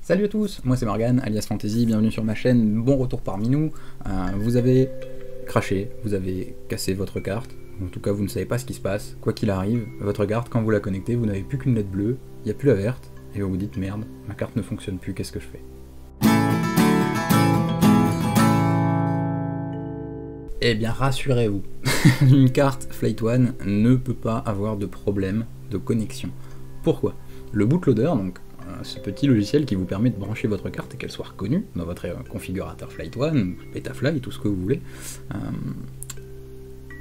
Salut à tous, moi c'est Morgan, alias Fantasy, bienvenue sur ma chaîne, bon retour parmi nous. Vous avez craché, vous avez cassé votre carte, en tout cas vous ne savez pas ce qui se passe, quoi qu'il arrive, votre carte quand vous la connectez, vous n'avez plus qu'une lettre bleue, il n'y a plus la verte, et vous vous dites merde, ma carte ne fonctionne plus, qu'est-ce que je fais? Eh bien rassurez-vous, une carte Flight One ne peut pas avoir de problème de connexion. Pourquoi? Le bootloader, donc ce petit logiciel qui vous permet de brancher votre carte et qu'elle soit reconnue dans votre configurateur Flight One, Betaflight, tout ce que vous voulez,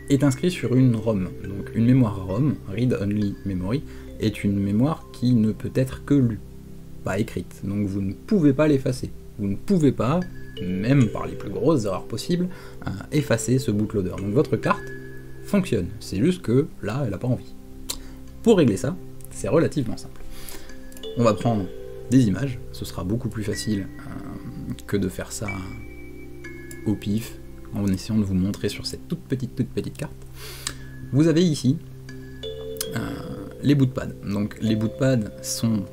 est inscrit sur une ROM. Donc une mémoire ROM, Read Only Memory, est une mémoire qui ne peut être que lue, pas écrite. Donc vous ne pouvez pas l'effacer. Vous ne pouvez pas, même par les plus grosses erreurs possibles, effacer ce bootloader. Donc votre carte fonctionne, c'est juste que là, elle n'a pas envie. Pour régler ça, c'est relativement simple. On va prendre des images, ce sera beaucoup plus facile que de faire ça au pif, en essayant de vous montrer sur cette toute petite carte. Vous avez ici les bouts de pad. Donc les bouts de pad sont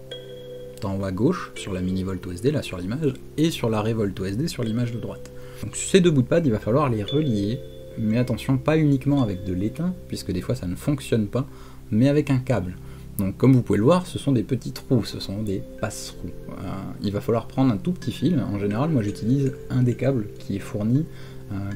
en haut à gauche sur la mini Volt OSD, là sur l'image, et sur la Revolt OSD sur l'image de droite. Donc ces deux bouts de pad, il va falloir les relier, mais attention, pas uniquement avec de l'étain, puisque des fois ça ne fonctionne pas, mais avec un câble. Donc comme vous pouvez le voir, ce sont des petits trous, ce sont des passe-trous. Il va falloir prendre un tout petit fil. En général, moi j'utilise un des câbles qui est fourni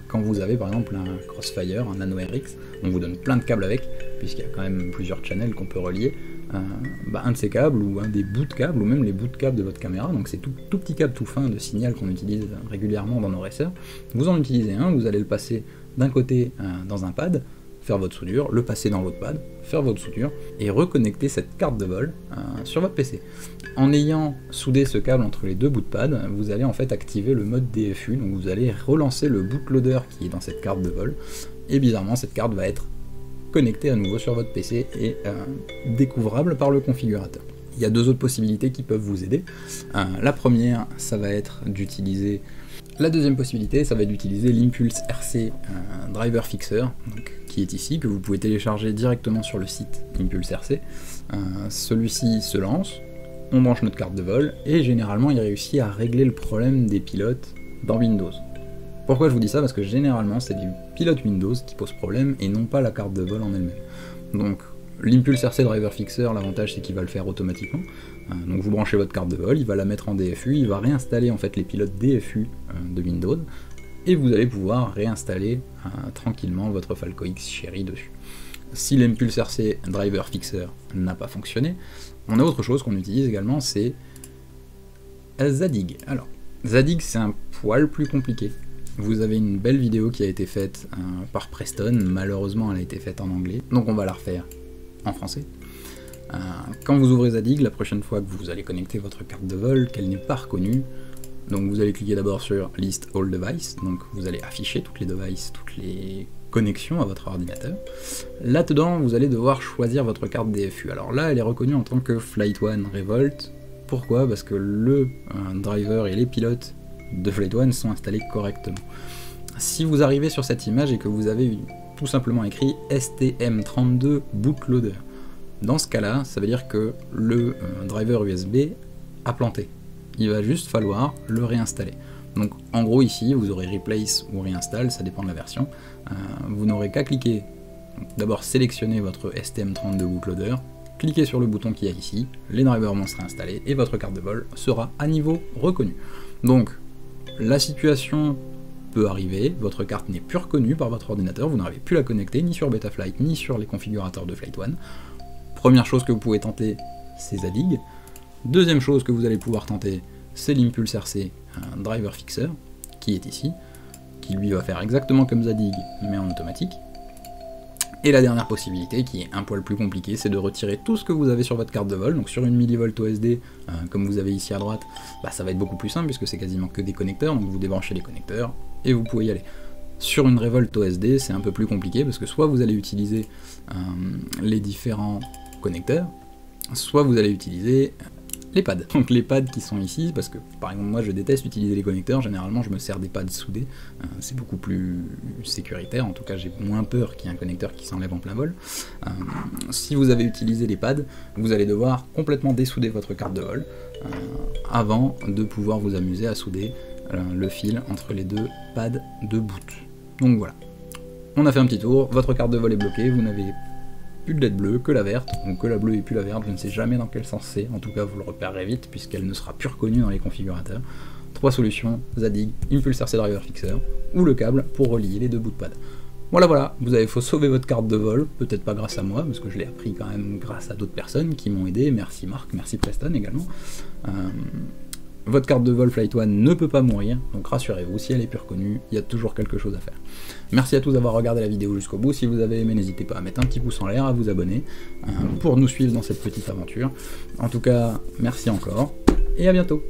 quand vous avez par exemple un Crossfire, un Nano RX. On vous donne plein de câbles avec, puisqu'il y a quand même plusieurs channels qu'on peut relier. Un de ces câbles, ou un des bouts de câbles, ou même les bouts de câbles de votre caméra, donc c'est tout petit câble tout fin de signal qu'on utilise régulièrement dans nos racers. Vous en utilisez un, vous allez le passer d'un côté dans un pad, faire votre soudure, le passer dans l'autre pad, faire votre soudure, et reconnecter cette carte de vol sur votre PC. En ayant soudé ce câble entre les deux bouts de pad, vous allez en fait activer le mode DFU, donc vous allez relancer le bootloader qui est dans cette carte de vol, et bizarrement cette carte va être connectée à nouveau sur votre PC et découvrable par le configurateur. Il y a deux autres possibilités qui peuvent vous aider. La première, ça va être d'utiliser... La deuxième possibilité, ça va être d'utiliser l'Impulse RC Driver Fixer, donc, qui est ici, que vous pouvez télécharger directement sur le site Impulse RC. Celui-ci se lance, on branche notre carte de vol, et généralement il réussit à régler le problème des pilotes dans Windows. Pourquoi je vous dis ça? Parce que généralement c'est des pilotes Windows qui posent problème et non pas la carte de vol en elle-même. Donc l'Impulse RC Driver Fixer, l'avantage c'est qu'il va le faire automatiquement. Donc vous branchez votre carte de vol, il va la mettre en DFU, il va réinstaller en fait les pilotes DFU de Windows, et vous allez pouvoir réinstaller tranquillement votre Falco X Cherry dessus. Si l'Impulse RC Driver Fixer n'a pas fonctionné, on a autre chose qu'on utilise également, c'est Zadig. Alors, Zadig c'est un poil plus compliqué. Vous avez une belle vidéo qui a été faite par Preston, malheureusement elle a été faite en anglais, donc on va la refaire en français. Quand vous ouvrez Zadig, la prochaine fois que vous allez connecter votre carte de vol, qu'elle n'est pas reconnue, donc vous allez cliquer d'abord sur List All Devices, donc vous allez afficher toutes les devices, toutes les connexions à votre ordinateur. Là-dedans, vous allez devoir choisir votre carte DFU. Alors là, elle est reconnue en tant que Flight One Revolt. Pourquoi? Parce que le driver et les pilotes de Flight One sont installés correctement. Si vous arrivez sur cette image et que vous avez tout simplement écrit STM32 Bootloader, dans ce cas-là, ça veut dire que le driver USB a planté. Il va juste falloir le réinstaller. Donc en gros ici, vous aurez Replace ou Réinstalle, ça dépend de la version. Vous n'aurez qu'à cliquer, d'abord sélectionner votre STM32 Bootloader, cliquez sur le bouton qu'il y a ici, les drivers vont se réinstaller et votre carte de vol sera à niveau reconnue. Donc la situation peut arriver, votre carte n'est plus reconnue par votre ordinateur, vous n'arrivez plus à la connecter ni sur Betaflight ni sur les configurateurs de Flight One. Première chose que vous pouvez tenter, c'est Zadig. Deuxième chose que vous allez pouvoir tenter, c'est l'Impulse RC Driver Fixer, qui est ici, qui lui va faire exactement comme Zadig, mais en automatique. Et la dernière possibilité, qui est un poil plus compliquée, c'est de retirer tout ce que vous avez sur votre carte de vol. Donc sur une millivolt OSD, comme vous avez ici à droite, ça va être beaucoup plus simple, puisque c'est quasiment que des connecteurs, donc vous débranchez les connecteurs, et vous pouvez y aller. Sur une Revolt OSD, c'est un peu plus compliqué, parce que soit vous allez utiliser les différents connecteurs, soit vous allez utiliser les pads. Donc les pads qui sont ici, parce que par exemple moi je déteste utiliser les connecteurs, généralement je me sers des pads soudés, c'est beaucoup plus sécuritaire, en tout cas j'ai moins peur qu'il y ait un connecteur qui s'enlève en plein vol. Si vous avez utilisé les pads, vous allez devoir complètement dessouder votre carte de vol avant de pouvoir vous amuser à souder le fil entre les deux pads de boot. Donc voilà, on a fait un petit tour, votre carte de vol est bloquée, vous n'avez plus de LED bleue, que la verte, donc que la bleue et plus la verte, je ne sais jamais dans quel sens c'est, en tout cas vous le repérerez vite puisqu'elle ne sera plus reconnue dans les configurateurs. 3 solutions, Zadig, Impulsor C-Driver Fixer, ou le câble pour relier les deux bouts de pad. Voilà, vous avez sauvé votre carte de vol, peut-être pas grâce à moi, parce que je l'ai appris quand même grâce à d'autres personnes qui m'ont aidé, merci Marc, merci Preston également. Votre carte de vol Flight One ne peut pas mourir, donc rassurez-vous, si elle est plus reconnue, il y a toujours quelque chose à faire. Merci à tous d'avoir regardé la vidéo jusqu'au bout, si vous avez aimé n'hésitez pas à mettre un petit pouce en l'air, à vous abonner, pour nous suivre dans cette petite aventure. En tout cas, merci encore, et à bientôt.